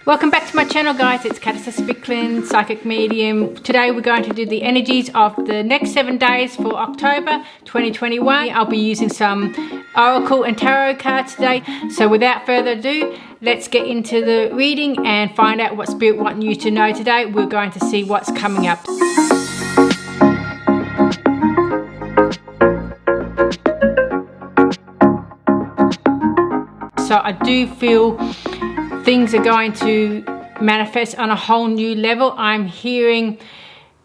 Welcome back to my channel, guys. It's Katica, Psychic Medium. Today we're going to do the energies of the next 7 days for October 2021. I'll be using some Oracle and Tarot cards today. So without further ado, let's get into the reading and find out what Spirit wants you to know today. We're going to see what's coming up. So I do feel things are going to manifest on a whole new level. I'm hearing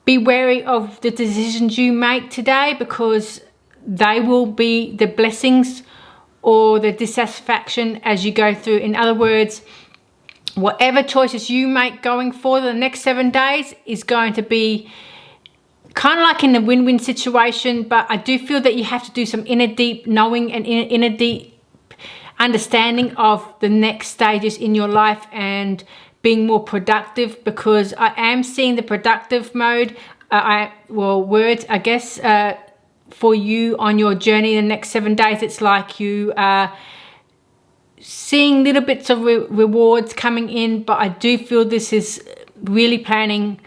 be wary of the decisions you make today, because they will be the blessings or the dissatisfaction as you go through. In other words, whatever choices you make going forward the next 7 days is going to be kind of like in a win-win situation. But I do feel that you have to do some inner deep knowing and inner deep understanding of the next stages in your life and being more productive, because I am seeing the productive mode, words, I guess, for you on your journey in the next 7 days. It's like you are seeing little bits of rewards coming in, but I do feel this is really planning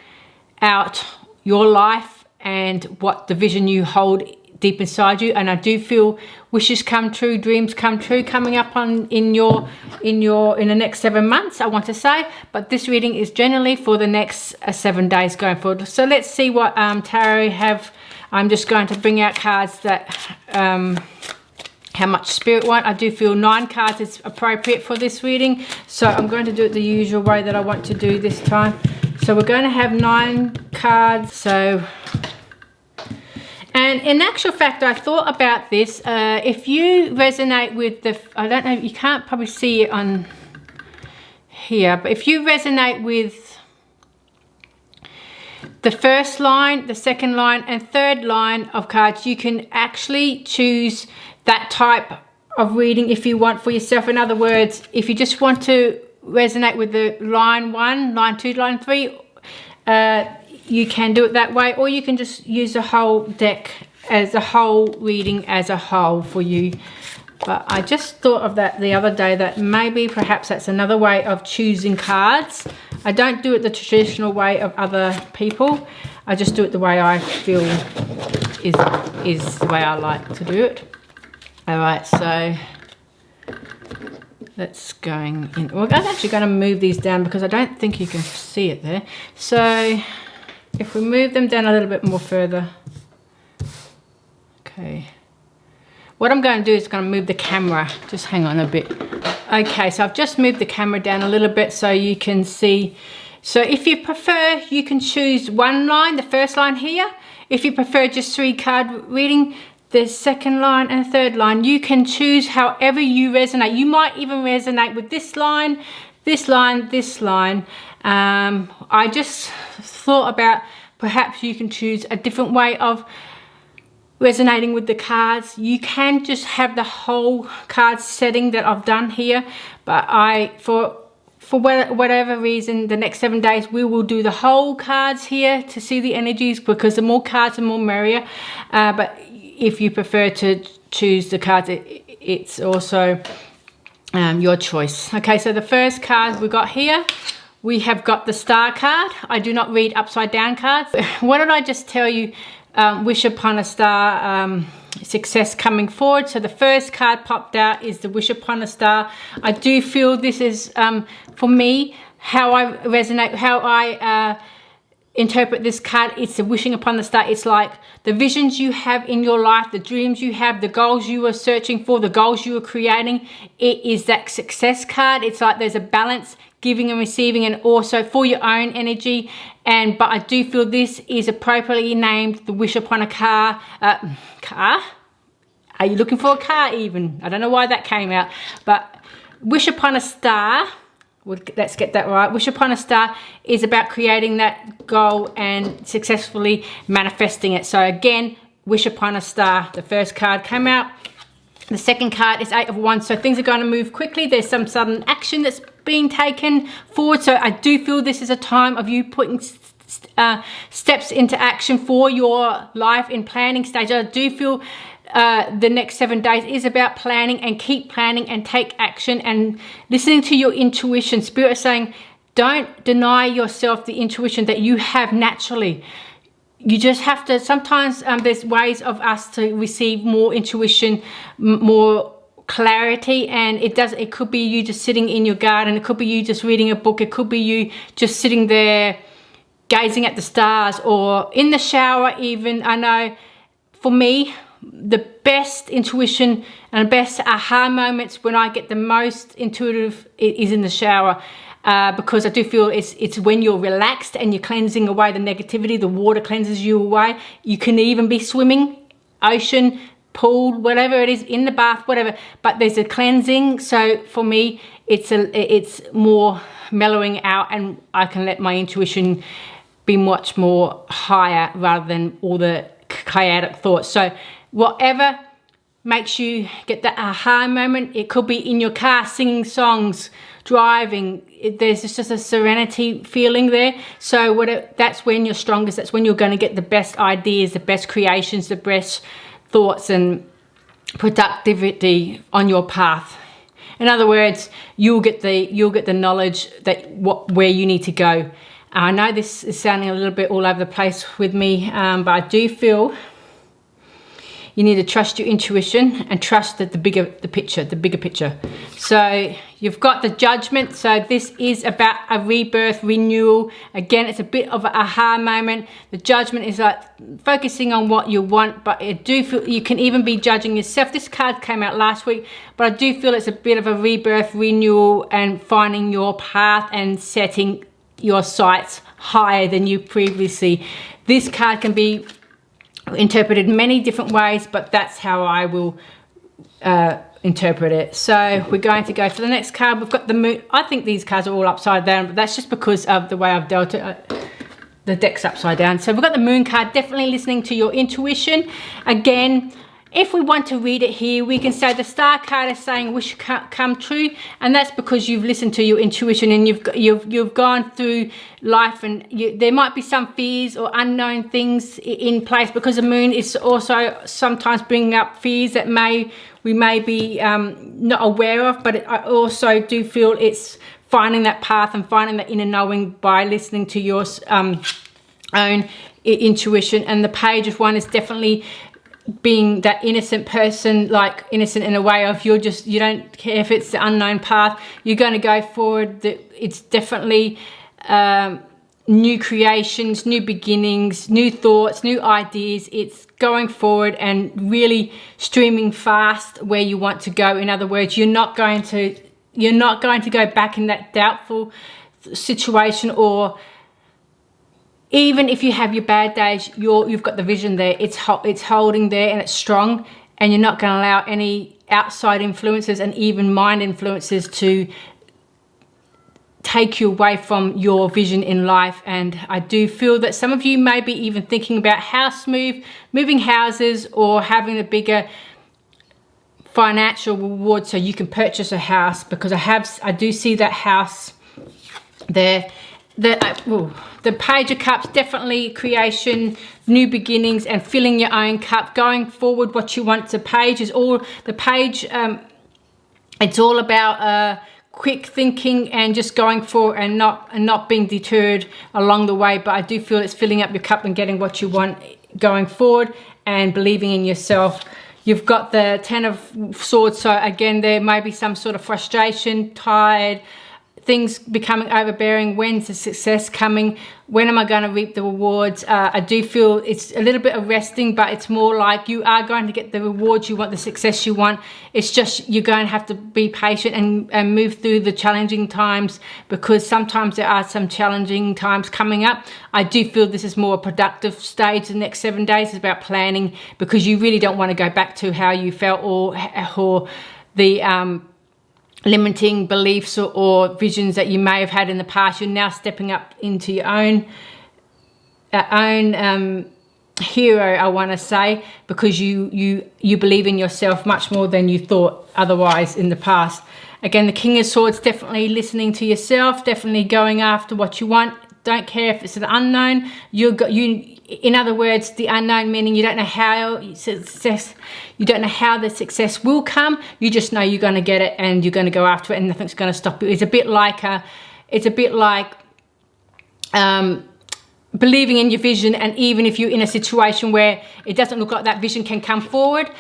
out your life and what the vision you hold deep inside you. And I do feel wishes come true, dreams come true coming up in the next 7 months, I want to say. But this reading is generally for the next 7 days going forward. So let's see what tarot have. I'm just going to bring out cards that how much Spirit want. I do feel 9 cards is appropriate for this reading, so I'm going to do it the usual way that I want to do this time. So we're going to have 9 cards. So, and in actual fact, I thought about this. If you resonate with the, I don't know, you can't probably see it on here, but if you resonate with the first line, the second line, and third line of cards, you can actually choose that type of reading if you want for yourself. In other words, if you just want to resonate with the line 1, line 2, line 3, you can do it that way, or you can just use the whole deck as a whole reading as a whole for you. But I just thought of that the other day, that maybe perhaps that's another way of choosing cards. I don't do it the traditional way of other people. I just do it the way I feel is the way I like to do it. All right, so that's going in. Well, I'm actually going to move these down because I don't think you can see it there. So if we move them down a little bit more further. Okay. What I'm going to do is going to move the camera. Just hang on a bit. Okay, so I've just moved the camera down a little bit so you can see. So if you prefer, you can choose one line, the first line here. If you prefer just 3 card reading, the second line and third line, you can choose however you resonate. You might even resonate with this line, this line, this line. I just thought about perhaps you can choose a different way of resonating with the cards. You can just have the whole card setting that I've done here, but for whatever reason, the next 7 days we will do the whole cards here to see the energies, because the more cards the more merrier. But if you prefer to choose the cards, it's also your choice. Okay, so the first card we got here, we have got the Star card. I do not read upside down cards. What did I just tell you? Wish upon a star, success coming forward. So the first card popped out is the Wish upon a star. I do feel this is, for me, how I resonate, how I interpret this card. It's the wishing upon the star. It's like the visions you have in your life, the dreams you have, the goals you are searching for, the goals you are creating. It is that success card. It's like there's a balance, giving and receiving, and also for your own energy. But I do feel this is appropriately named the Wish Upon a Car. Car? Are you looking for a car even? I don't know why that came out. But Wish Upon a Star, let's get that right. Wish Upon a Star is about creating that goal and successfully manifesting it. So again, Wish Upon a Star. The first card came out. The second card is 8 of Wands. So things are going to move quickly. There's some sudden action that's being taken forward. So I do feel this is a time of you putting steps into action for your life in planning stage. I do feel the next 7 days is about planning, and keep planning and take action and listening to your intuition. Spirit is saying don't deny yourself the intuition that you have naturally. You just have to, sometimes there's ways of us to receive more intuition, more clarity, and it could be you just sitting in your garden, it could be you just reading a book, it could be you just sitting there gazing at the stars, or in the shower even. I know for me, the best intuition and the best aha moments, when I get the most intuitive, is in the shower. Because I do feel it's when you're relaxed and you're cleansing away the negativity. The water cleanses you away. You can even be swimming, ocean, pool, whatever it is, in the bath, whatever, but there's a cleansing. So for me, it's more mellowing out, and I can let my intuition be much more higher rather than all the chaotic thoughts. So whatever makes you get that aha moment, it could be in your car singing songs, driving, there's just a serenity feeling there. So that's when you're strongest, that's when you're going to get the best ideas, the best creations, the best thoughts and productivity on your path. In other words, you'll get the knowledge that where you need to go. I know this is sounding a little bit all over the place with me, but I do feel you need to trust your intuition and trust that the bigger picture. So you've got the Judgment. So this is about a rebirth, renewal. Again, it's a bit of an aha moment. The Judgment is like focusing on what you want, but I do feel you can even be judging yourself. This card came out last week, but I do feel it's a bit of a rebirth, renewal, and finding your path and setting your sights higher than you previously. This card can be interpreted many different ways, but that's how I will interpret it. So we're going to go for the next card. We've got the Moon. I think these cards are all upside down, but that's just because of the way I've dealt it. The deck's upside down. So we've got the Moon card, definitely listening to your intuition. Again, if we want to read it here, we can say the Star card is saying wish come true, and that's because you've listened to your intuition and you've gone through life, and there might be some fears or unknown things in place, because the Moon is also sometimes bringing up fears that we may be not aware of. But I also do feel it's finding that path and finding that inner knowing by listening to your own intuition. And the Page of Wands is definitely being that innocent person, like innocent in a way of you don't care if it's the unknown path, you're going to go forward. It's definitely new creations, new beginnings, new thoughts, new ideas. It's going forward and really streaming fast where you want to go. In other words, you're not going to go back in that doubtful situation, or even if you have your bad days, you've got the vision there. It's holding there and it's strong, and you're not going to allow any outside influences and even mind influences to take you away from your vision in life. And I do feel that some of you may be even thinking about house moving houses, or having a bigger financial reward so you can purchase a house, because I do see that house there. The Page of Cups, definitely creation, new beginnings, and filling your own cup, going forward what you want. The Page is all, the Page, it's all about quick thinking and just going forward and not being deterred along the way. But I do feel it's filling up your cup and getting what you want going forward and believing in yourself. You've got the Ten of Swords. So again, there may be some sort of frustration, tired, things becoming overbearing. When's the success coming? When am I going to reap the rewards? I do feel it's a little bit of resting, but it's more like you are going to get the rewards you want, the success you want. It's just you're going to have to be patient and move through the challenging times, because sometimes there are some challenging times coming up. I do feel this is more a productive stage. The next 7 days is about planning, because you really don't want to go back to how you felt or the limiting beliefs or visions that you may have had in the past. You're now stepping up into your own hero, I want to say, because you believe in yourself much more than you thought otherwise in the past. Again, the King of Swords, definitely listening to yourself, definitely going after what you want. Don't care if it's an unknown. In other words, the unknown meaning you don't know how the success will come. You just know you're going to get it and you're going to go after it, and nothing's going to stop you. It's a bit like it's a bit like believing in your vision, and even if you're in a situation where it doesn't look like that vision can come forward,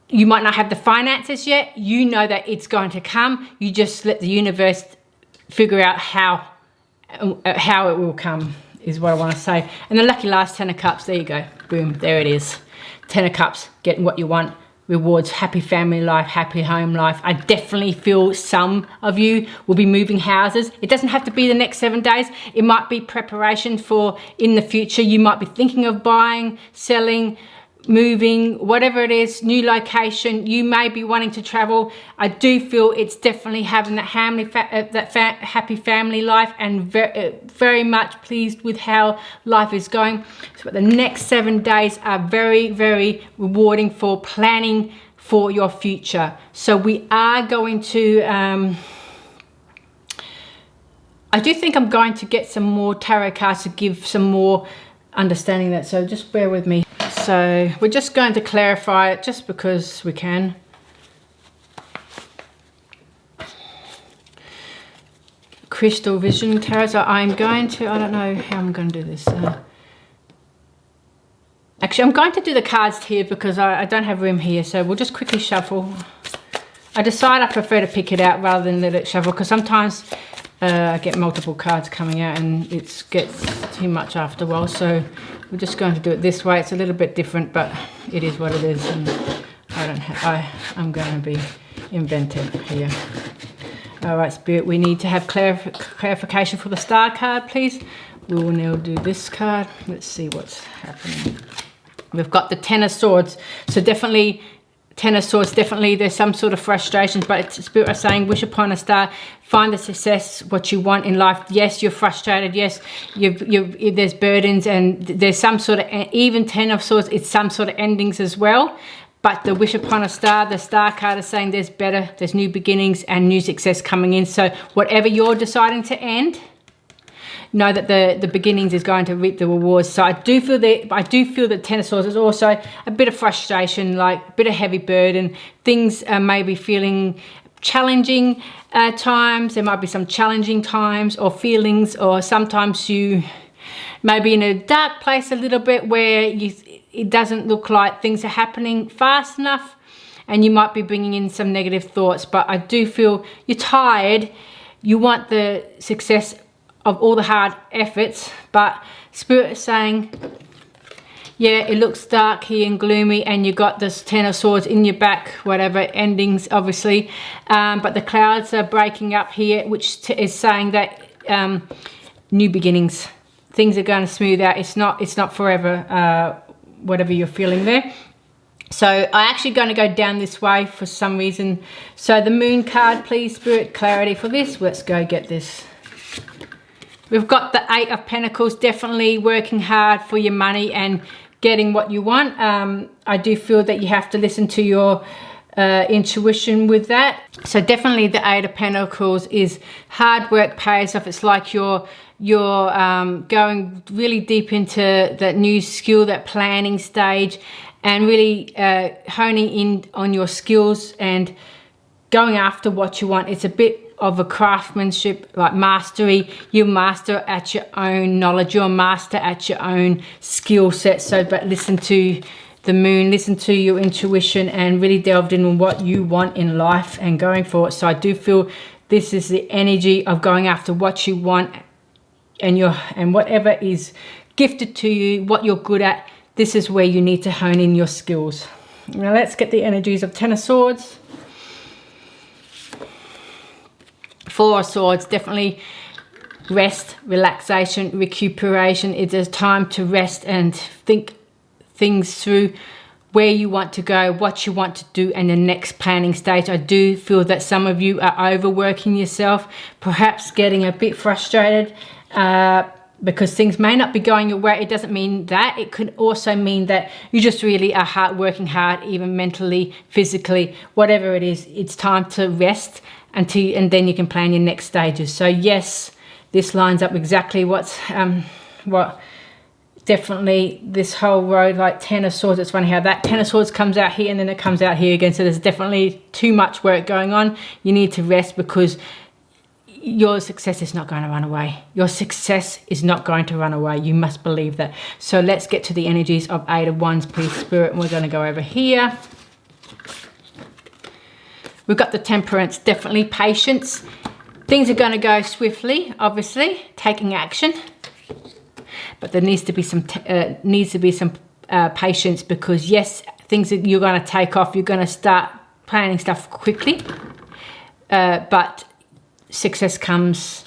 you might not have the finances yet, you know that it's going to come. You just let the universe figure out how it will come, is what I want to say. And the lucky last 10 of cups, there you go, boom, there it is. 10 of cups, getting what you want, rewards, happy family life, happy home life. I definitely feel some of you will be moving houses. It doesn't have to be the next 7 days. It might be preparation for in the future. You might be thinking of buying, selling, moving, whatever it is, new location. You may be wanting to travel. I do feel it's definitely having that happy family life, and very much pleased with how life is going. So the next 7 days are very, very rewarding for planning for your future. So we are going to I do think I'm going to get some more tarot cards to give some more understanding that, so just bear with me. So we're just going to clarify it just because we can. Crystal Vision Tarot. So I'm going to, I don't know how I'm going to do this. Actually, I'm going to do the cards here because I don't have room here. So we'll just quickly shuffle. I decide I prefer to pick it out rather than let it shuffle, because sometimes I get multiple cards coming out and it gets too much after a while. So we're just going to do it this way. It's a little bit different, but it is what it is. And I'm going to be inventive here. All right, Spirit, we need to have clarification for the star card, please. We will now do this card. Let's see what's happening. We've got the Ten of Swords. So definitely, Ten of Swords, definitely there's some sort of frustrations, but it's Spirit are saying wish upon a star, find the success, what you want in life. Yes, you're frustrated. Yes, there's burdens, and there's some sort of, even Ten of Swords, it's some sort of endings as well. But the wish upon a star, the star card is saying there's new beginnings and new success coming in. So whatever you're deciding to end, know that the beginnings is going to reap the rewards. So I do feel that Ten of Swords is also a bit of frustration, like a bit of heavy burden. Things are maybe feeling challenging at times. There might be some challenging times or feelings, or sometimes you may be in a dark place a little bit where it doesn't look like things are happening fast enough, and you might be bringing in some negative thoughts. But I do feel you're tired. You want the success of all the hard efforts, but Spirit is saying, yeah, it looks dark here and gloomy, and you got this Ten of Swords in your back, whatever endings, obviously, but the clouds are breaking up here, which is saying that new beginnings, things are going to smooth out. It's not forever, whatever you're feeling there. So I'm actually going to go down this way for some reason. So the Moon card, please, Spirit, clarity for this. Let's go get this. We've got the Eight of Pentacles, definitely working hard for your money and getting what you want. I do feel that you have to listen to your intuition with that. So definitely the Eight of Pentacles is hard work pays off. It's like you're going really deep into that new skill, that planning stage, and really honing in on your skills and going after what you want. It's a bit of a craftsmanship, like mastery. You master at your own knowledge, you're a master at your own skill set. So but listen to the Moon, listen to your intuition, and really delved in on what you want in life and going for it. So I do feel this is the energy of going after what you want, and whatever is gifted to you, what you're good at, this is where you need to hone in your skills. Now let's get the energies of Ten of Swords. Four of Swords, definitely rest, relaxation, recuperation. It is time to rest and think things through, where you want to go, what you want to do, and the next planning stage. I do feel that some of you are overworking yourself, perhaps getting a bit frustrated because things may not be going your way. It doesn't mean that. It could also mean that you just really are working hard, even mentally, physically, whatever it is. It's time to rest and then you can plan your next stages. So yes, this lines up exactly what definitely this whole road, like Ten of Swords. It's funny how that Ten of Swords comes out here and then it comes out here again. So there's definitely too much work going on. You need to rest because your success is not going to run away. Your success is not going to run away. You must believe that. So let's get to the energies of 8 of Wands, please, Spirit. And we're going to go over here. We've got the Temperance, definitely patience. Things are going to go swiftly, obviously, taking action. But there needs to be some patience, because yes, things that you're going to take off, you're going to start planning stuff quickly. But success comes,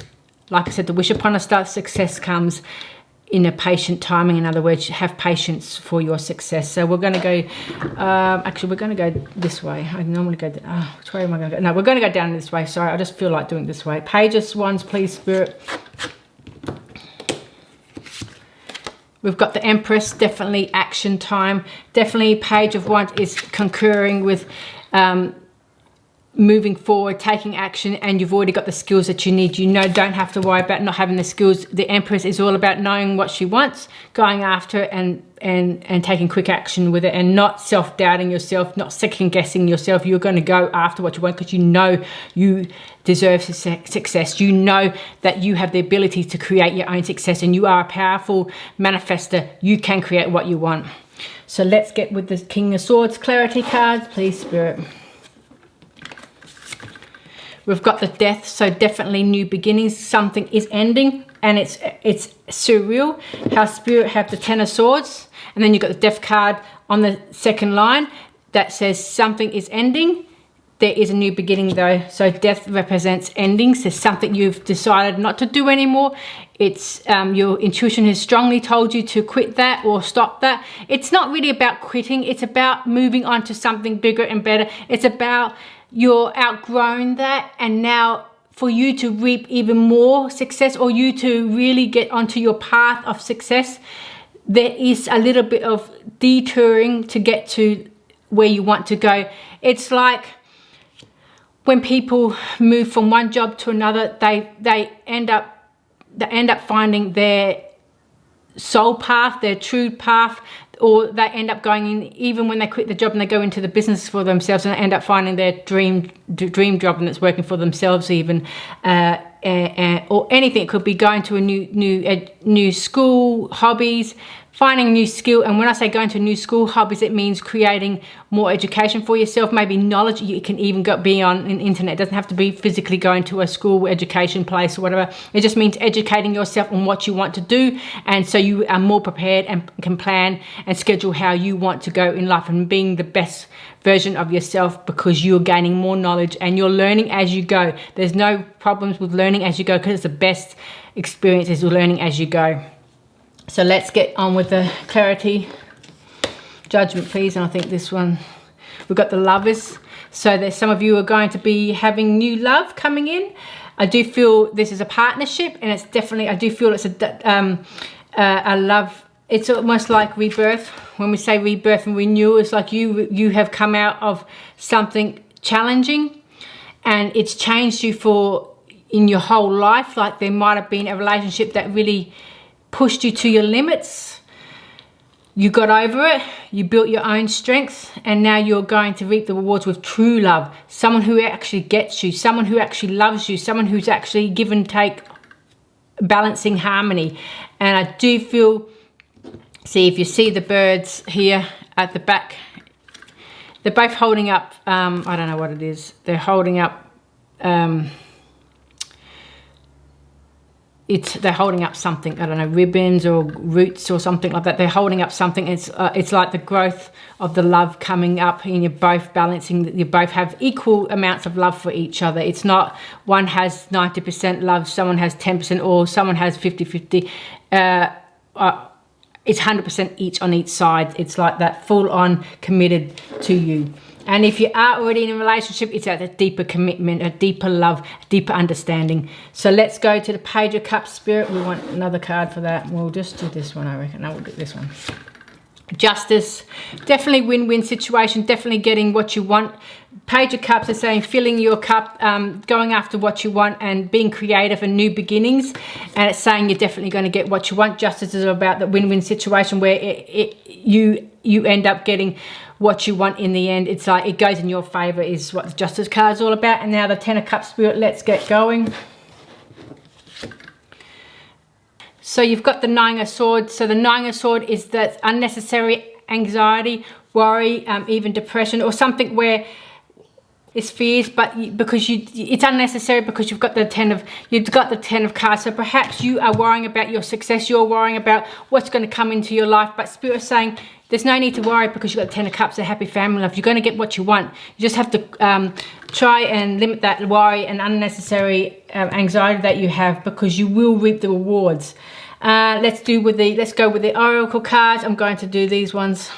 like I said, the wish upon a star, success comes in a patient timing. In other words, have patience for your success. So we're going to go, actually, we're going to go this way. I normally go, which way am I going to go? No, we're going to go down this way. Sorry, I just feel like doing it this way. Page of Wands, please, Spirit. We've got the Empress, definitely action time. Definitely Page of Wands is concurring with moving forward, taking action, and you've already got the skills that you need. You know, don't have to worry about not having the skills. The Empress is all about knowing what she wants, going after it, and taking quick action with it, and not self-doubting yourself, not second-guessing yourself. You're going to go after what you want, because you know you deserve success. You know that you have the ability to create your own success, and you are a powerful manifester. You can create what you want. So let's get with the King of Swords clarity cards, please, Spirit. We've got the Death, so definitely new beginnings. Something is ending, and it's surreal how Spirit have the Ten of Swords, and then you've got the Death card on the second line that says something is ending. There is a new beginning though. So Death represents endings. There's something you've decided not to do anymore. It's your intuition has strongly told you to quit that or stop that. It's not really about quitting. It's about moving on to something bigger and better. It's about you're outgrown that, and now for you to reap even more success, or you to really get onto your path of success, there is a little bit of detouring to get to where you want to go. It's like when people move from one job to another, they end up finding their soul path, their true path, or they end up going in, even when they quit the job and they go into the business for themselves, and they end up finding their dream job, and it's working for themselves even, or anything. It could be going to a new school, hobbies, finding a new skill. And when I say going to a new school, hobbies, it means creating more education for yourself, maybe knowledge. You can even be on the internet. It doesn't have to be physically going to a school education place or whatever. It just means educating yourself on what you want to do, and so you are more prepared and can plan and schedule how you want to go in life, and being the best version of yourself, because you're gaining more knowledge and you're learning as you go. There's no problems with learning as you go, because it's the best experience is learning as you go. So let's get on with the clarity, judgment, please. And I think this one, we've got the Lovers. So there's some of you are going to be having new love coming in. I do feel this is a partnership, and it's definitely, I do feel it's a love. It's almost like rebirth. When we say rebirth and renewal, it's like you have come out of something challenging, and it's changed you in your whole life. Like there might have been a relationship that really pushed you to your limits. You got over it, you built your own strength, and now you're going to reap the rewards with true love. Someone who actually gets you, someone who actually loves you, someone who's actually give and take, balancing harmony. And I do feel, see, if you see the birds here at the back, they're both holding up, I don't know what it is, they're holding up, they're holding up something, I don't know, ribbons or roots or something like that. They're holding up something. It's like the growth of the love coming up, and you're both balancing, you both have equal amounts of love for each other. It's not one has 90% love, someone has 10%, or someone has 50-50. It's 100% each on each side. It's like that, full on committed to you. And if you are already in a relationship, it's at a deeper commitment, a deeper love, a deeper understanding. So let's go to the Page of Cups, Spirit. We want another card for that. We'll just do this one, I reckon. No, we'll do this one. Justice, definitely win-win situation, definitely getting what you want. Page of Cups is saying filling your cup, going after what you want and being creative and new beginnings. And it's saying you're definitely going to get what you want. Justice is about the win-win situation where you end up getting what you want in the end. It's like it goes in your favor is what the Justice card is all about. And now the Ten of Cups, Spirit, let's get going. So you've got the Nine of Swords. So the Nine of Swords is that unnecessary anxiety, worry, even depression, or something where it's fears, but because it's unnecessary because you've got the Ten of Cards. So perhaps you are worrying about your success. You're worrying about what's going to come into your life. But Spirit is saying there's no need to worry because you've got the Ten of Cups, a happy family life. You're going to get what you want. You just have to try and limit that worry and unnecessary anxiety that you have, because you will reap the rewards. Let's go with the Oracle cards. I'm going to do these ones.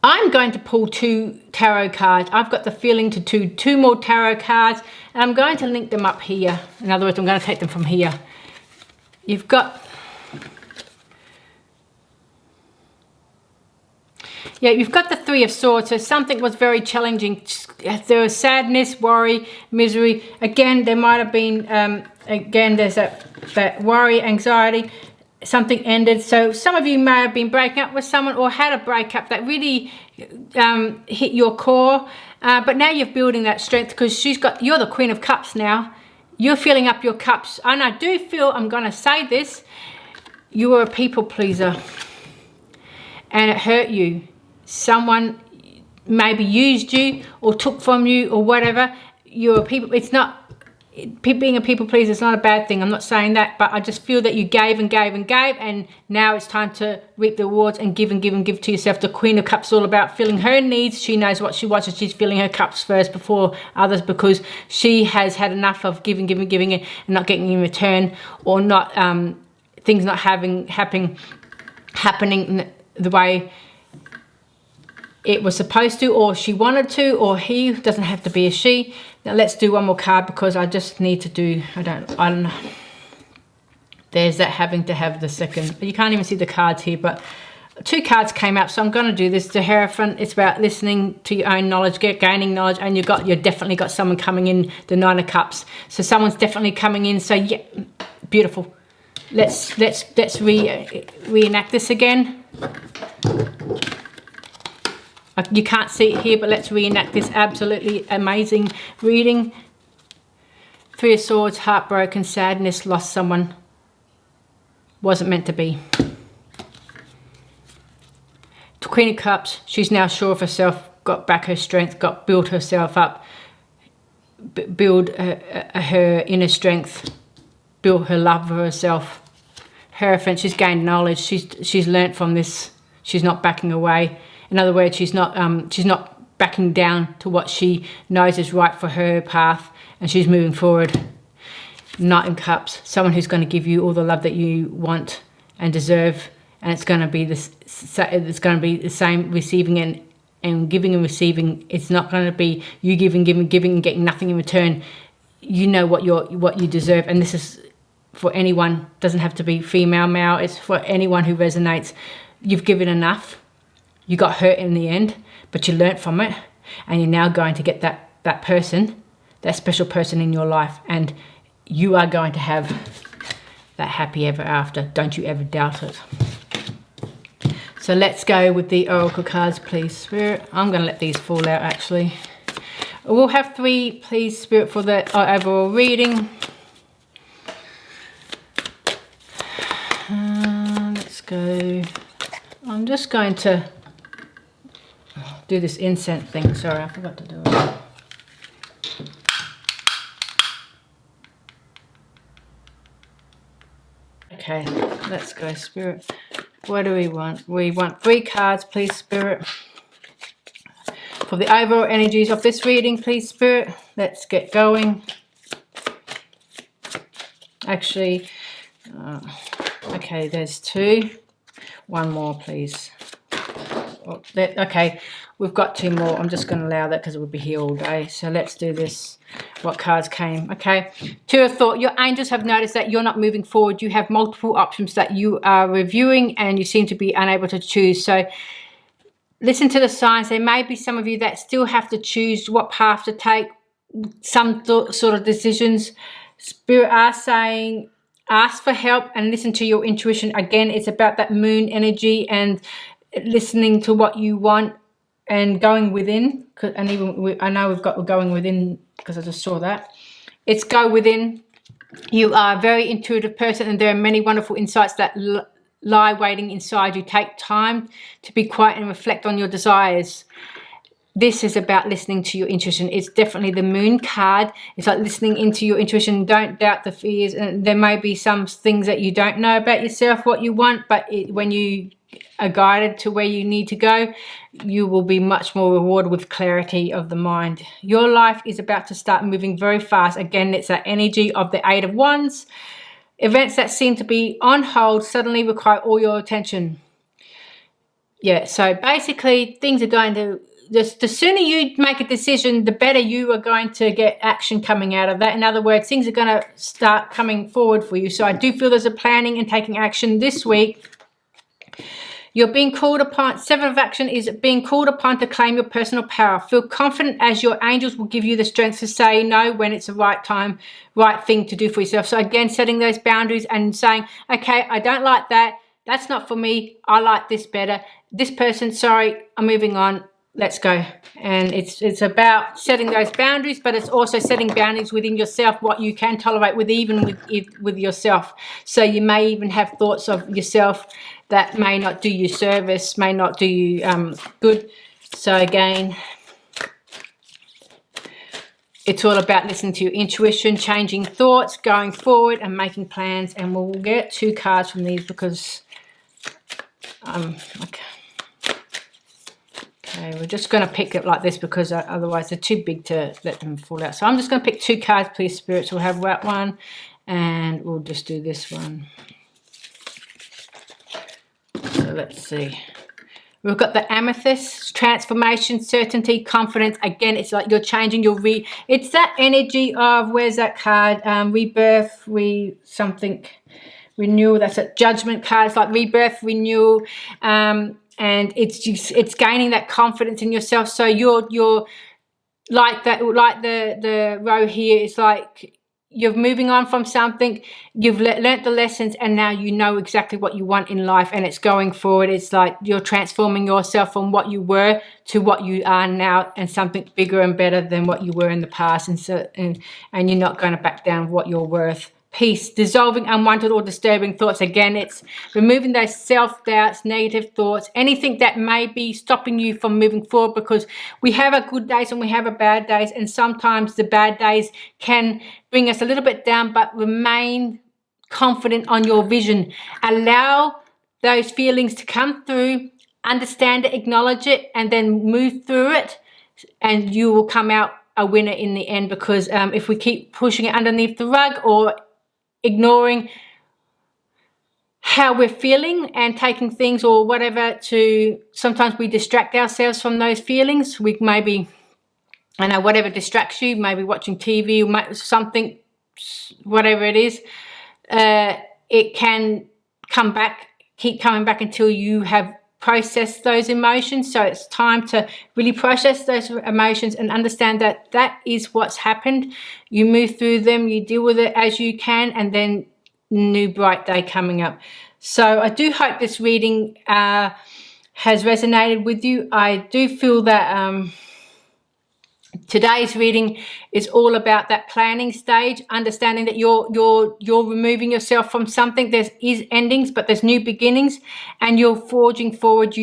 I'm going to pull 2 tarot cards. I've got the feeling to do 2 more tarot cards, and I'm going to link them up here. In other words, I'm going to take them from here. You've got, you've got the Three of Swords. So something was very challenging. There was sadness, worry, misery. Again, there might have been, again, there's that worry, anxiety. Something ended. So some of you may have been breaking up with someone or had a breakup that really hit your core, but now you're building that strength because you're the Queen of Cups now. You're filling up your cups, and I do feel, I'm going to say this, you were a people pleaser and it hurt you. Someone maybe used you or took from you or whatever. You're a people, it's not, being a people pleaser is not a bad thing. I'm not saying that, but I just feel that you gave and gave and gave, and now it's time to reap the rewards and give and give and give to yourself. The Queen of Cups is all about filling her needs. She knows what she wants, and she's filling her cups first before others, because she has had enough of giving and not getting in return, or not things not happening the way it was supposed to, or she wanted to, or he. Doesn't have to be a she. Now let's do one more card, because I just need to do, I don't know. There's that having to have the second. You can't even see the cards here, but 2 cards came up, so I'm going to do this. The Hierophant, it's about listening to your own knowledge, gaining knowledge, and you've definitely got someone coming in. The Nine of Cups, so someone's definitely coming in. So yeah, beautiful. Let's reenact this again. You can't see it here, but let's reenact this absolutely amazing reading. 3 of Swords, heartbroken, sadness, lost someone. Wasn't meant to be. The Queen of Cups, she's now sure of herself, got back her strength, built herself up, build her inner strength, built her love for herself. Hierophant, she's gained knowledge, she's learnt from this, she's not backing away. In other words, she's not backing down to what she knows is right for her path, and she's moving forward. Knight in Cups, someone who's going to give you all the love that you want and deserve, and it's going to be the same, receiving and giving and receiving. It's not going to be you giving and getting nothing in return. You know what you deserve, and this is for anyone. Doesn't have to be female, male. It's for anyone who resonates. You've given enough. You got hurt in the end, but you learnt from it, and you're now going to get that person, that special person in your life, and you are going to have that happy ever after. Don't you ever doubt it. So let's go with the Oracle cards, please, Spirit. I'm going to let these fall out, actually. We'll have 3, please, Spirit, for the overall reading. Let's go. I'm just going to do this incense thing. Sorry, I forgot to do it. Okay, let's go, Spirit. What do we want? We want 3 cards, please, Spirit. For the overall energies of this reading, please, Spirit. Let's get going. Actually, okay, there's 2. One more, please. Okay, we've got 2 more. I'm just going to allow that because it would be here all day. So let's do this. What cards came? Okay, 2 of Thought. Your angels have noticed that you're not moving forward. You have multiple options that you are reviewing, and you seem to be unable to choose. So listen to the signs. There may be some of you that still have to choose what path to take, some sort of decisions. Spirit are saying, ask for help and listen to your intuition. Again, it's about that moon energy and listening to what you want and going within. And even I know we're going within because I just saw that. It's go within. You are a very intuitive person, and there are many wonderful insights that lie waiting inside you. Take time to be quiet and reflect on your desires. This is about listening to your intuition. It's definitely the moon card. It's like listening into your intuition. Don't doubt the fears. And there may be some things that you don't know about yourself, what you want, but when you are guided to where you need to go, you will be much more rewarded with clarity of the mind. Your life is about to start moving very fast. Again, it's that energy of the Eight of Wands. Events that seem to be on hold suddenly require all your attention. Yeah, so basically things are going to, the sooner you make a decision, the better you are going to get action coming out of that. In other words, things are going to start coming forward for you. So I do feel there's a planning and taking action this week. You're being called upon. 7 of action is being called upon to claim your personal power. Feel confident as your angels will give you the strength to say no when it's the right time, right thing to do for yourself. So again, setting those boundaries and saying, okay, I don't like that. That's not for me. I like this better. This person, sorry, I'm moving on. Let's go. And it's about setting those boundaries, but it's also setting boundaries within yourself, what you can tolerate with yourself. So you may even have thoughts of yourself that may not do you service, may not do you good. So again, it's all about listening to your intuition, changing thoughts, going forward and making plans. And we'll get 2 cards from these because okay, we're just going to pick it like this because otherwise they're too big to let them fall out. So I'm just going to pick 2 cards, please, Spirits. We'll have that one and we'll just do this one. So let's see. We've got the Amethyst, transformation, certainty, confidence. Again, it's like you're changing your it's that energy of, where's that card? Rebirth, renewal. That's a Judgment card. It's like rebirth, renewal. And it's gaining that confidence in yourself. So you're like that, like the row here. It's like you're moving on from something. You've learnt the lessons, and now you know exactly what you want in life, and it's going forward. It's like you're transforming yourself from what you were to what you are now, and something bigger and better than what you were in the past. And you're not going to back down what you're worth. Peace, dissolving unwanted or disturbing thoughts. Again, it's removing those self-doubts, negative thoughts, anything that may be stopping you from moving forward, because we have a good days and we have a bad days, and sometimes the bad days can bring us a little bit down, but remain confident on your vision. Allow those feelings to come through, understand it, acknowledge it, and then move through it, and you will come out a winner in the end. Because if we keep pushing it underneath the rug or ignoring how we're feeling and taking things or whatever sometimes we distract ourselves from those feelings. We maybe, I know, whatever distracts you, maybe watching TV or something, whatever it is, it can come back, keep coming back until you have processed those emotions. So it's time to really process those emotions and understand that that is what's happened. You move through them, you deal with it as you can, and then new bright day coming up. So I do hope this reading has resonated with you. I do feel that today's reading is all about that planning stage, understanding that you're removing yourself from something. There is endings, but there's new beginnings, and you're forging forward.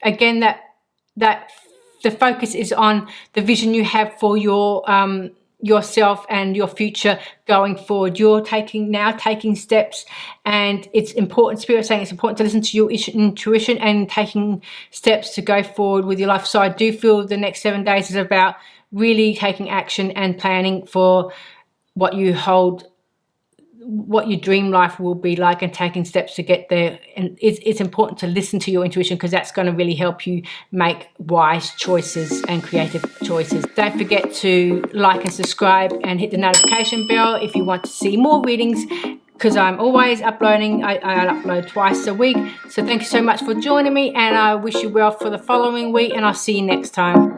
Again, that the focus is on the vision you have for yourself and your future going forward. You're taking steps, and it's important. Spirit saying it's important to listen to your intuition and taking steps to go forward with your life. So I do feel the next 7 days is about really taking action and planning for what you hold, what your dream life will be like, and taking steps to get there. And it's important to listen to your intuition, because that's going to really help you make wise choices and creative choices. Don't forget to like and subscribe and hit the notification bell if you want to see more readings, because I'm always uploading. I upload twice a week. So thank you so much for joining me, and I wish you well for the following week, and I'll see you next time.